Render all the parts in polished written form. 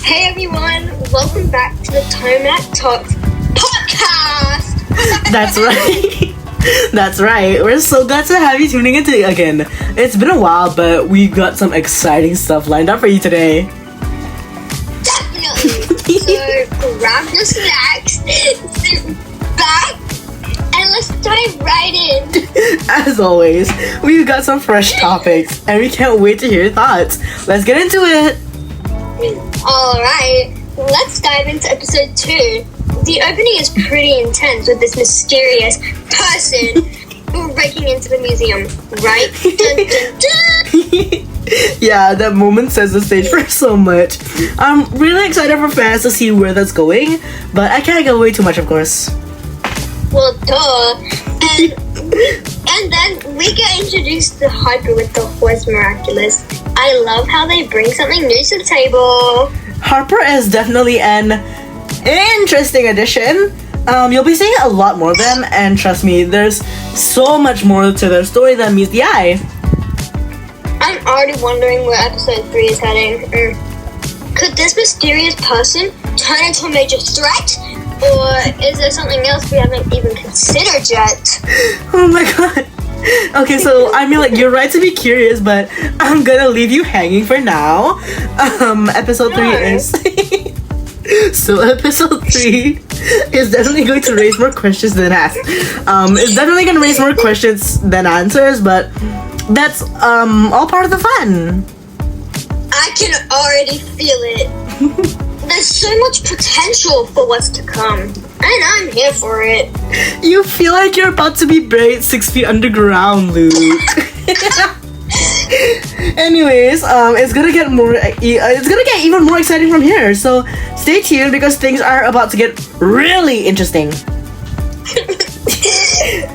Hey everyone, welcome back to the TOMAC Talks podcast. That's right. That's right. We're so glad to have you tuning in today again. It's been a while, but we've got some exciting stuff lined up for you today. Definitely. So grab your snacks, sit back, and let's dive right in. As always, we've got some fresh topics, and we can't wait to hear your thoughts. Let's get into it. Alright, let's dive into episode 2. The opening is pretty intense with this mysterious person breaking into the museum, right? Dun, dun, dun. Yeah, that moment sets the stage for so much. I'm really excited for fans to see where that's going, but I can't give away too much, of course. Well, duh. And then we get introduced to Harper with the horse miraculous. I love how they bring something new to the table. Harper is definitely an interesting addition. You'll be seeing a lot more of them, and trust me, there's so much more to their story than meets the eye. I'm already wondering where episode 3 is heading. Could this mysterious person turn into a major threat? Or is there something else we haven't even considered yet? Oh my god. Okay, so I mean, like, you're right to be curious, but I'm gonna leave you hanging for now. Episode 3 is... So episode 3 is definitely going to raise more questions than asks. It's definitely gonna raise more questions than answers, but that's all part of the fun. I can already feel it. There's so much potential for what's to come, and I'm here for it. You feel like you're about to be buried 6 feet underground, Luke. Anyways, it's gonna get even more exciting from here. So stay tuned because things are about to get really interesting.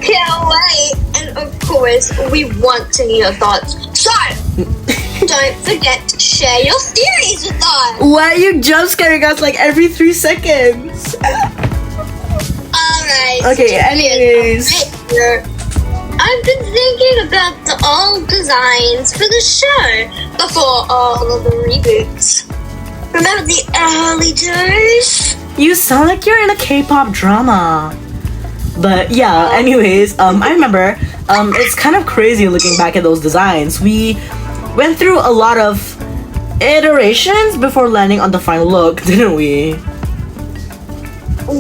Can't wait. And of course, we want to hear your thoughts. So don't forget to share your theories with us. Why are you jump scaring us like every 3 seconds? Alright. Okay, anyways. I've been thinking about the old designs for the show before all of the reboots. Remember the early days? You sound like you're in a K-pop drama. But yeah, anyways, I remember, it's kind of crazy looking back at those designs. We went through a lot of iterations before landing on the final look, didn't we?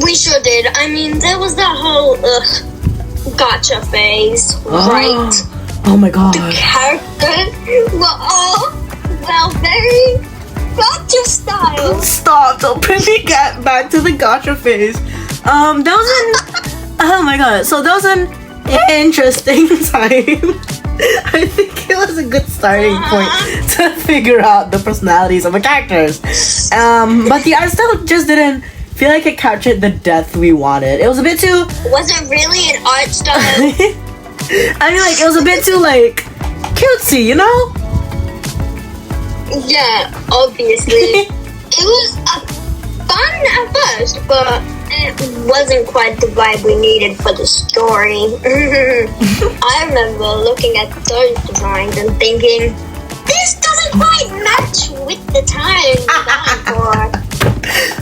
We sure did. I mean, there was that whole gotcha phase, right? Oh my god. The characters were all, well, very gotcha style. Stop, don't bring me back to the gotcha phase. That was oh my god, so that was an interesting time. I think it was a good starting point to figure out the personalities of the characters. But the art style just didn't feel like it captured the depth we wanted. It was a bit too... Was it really an art style? I mean, like, it was a bit too, like, cutesy, you know? Yeah, obviously. It was fun at first, but it wasn't quite the vibe we needed for the story. I remember looking at those designs and thinking, this doesn't quite match with the time we're going for.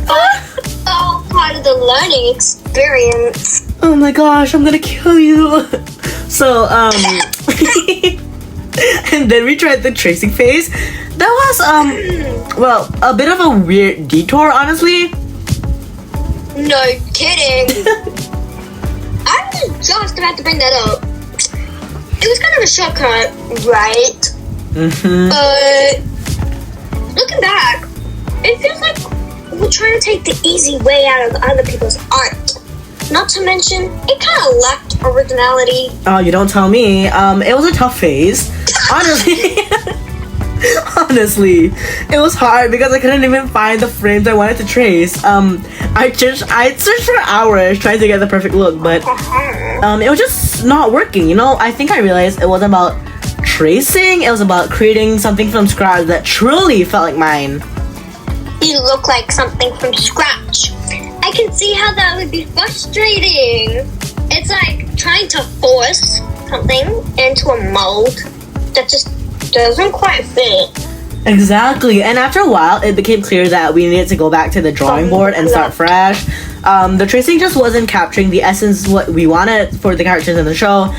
But it's all part of the learning experience. Oh my gosh, I'm gonna kill you. So, and then we tried the tracing phase. That was, well, a bit of a weird detour, honestly. No kidding. I was just about to bring that up. It was kind of a shortcut, right? Mm-hmm. But looking back, it feels like we're trying to take the easy way out of other people's art. Not to mention, it kind of lacked originality. Oh, you don't tell me. It was a tough phase. Honestly. Honestly, it was hard because I couldn't even find the frames I wanted to trace. I searched for hours trying to get the perfect look, but it was just not working, you know? I think I realized it wasn't about tracing, it was about creating something from scratch that truly felt like mine. You look like something from scratch. I can see how that would be frustrating. It's like trying to force something into a mold that just doesn't quite fit. Exactly, and after a while, it became clear that we needed to go back to the drawing board and start fresh. The tracing just wasn't capturing the essence what we wanted for the characters in the show.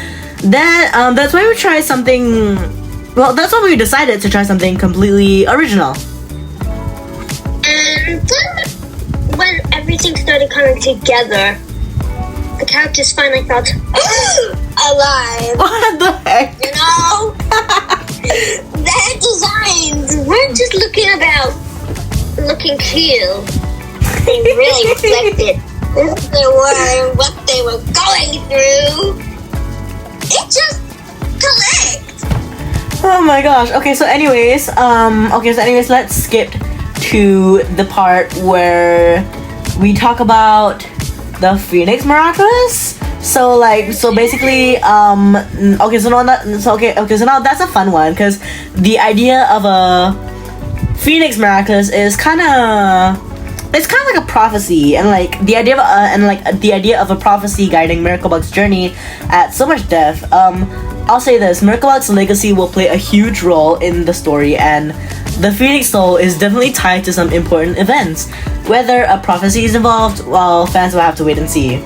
Then that's why we tried something. Well, that's why we decided to try something completely original. And then, when everything started coming together, the characters finally felt alive. What the heck? You know? Their designs weren't just looking cool. They really reflected who they were and what they were going through. It just clicked. Oh my gosh. Okay, so anyways, let's skip to the part where we talk about the Phoenix Miraculous. So basically, so now that's a fun one because the idea of a Phoenix Miraculous is kind of like a prophecy, and the idea of a prophecy guiding Miracle Bug's journey adds so much depth. I'll say this: Miracle Bug's legacy will play a huge role in the story, and the Phoenix Soul is definitely tied to some important events. Whether a prophecy is involved, well, fans will have to wait and see.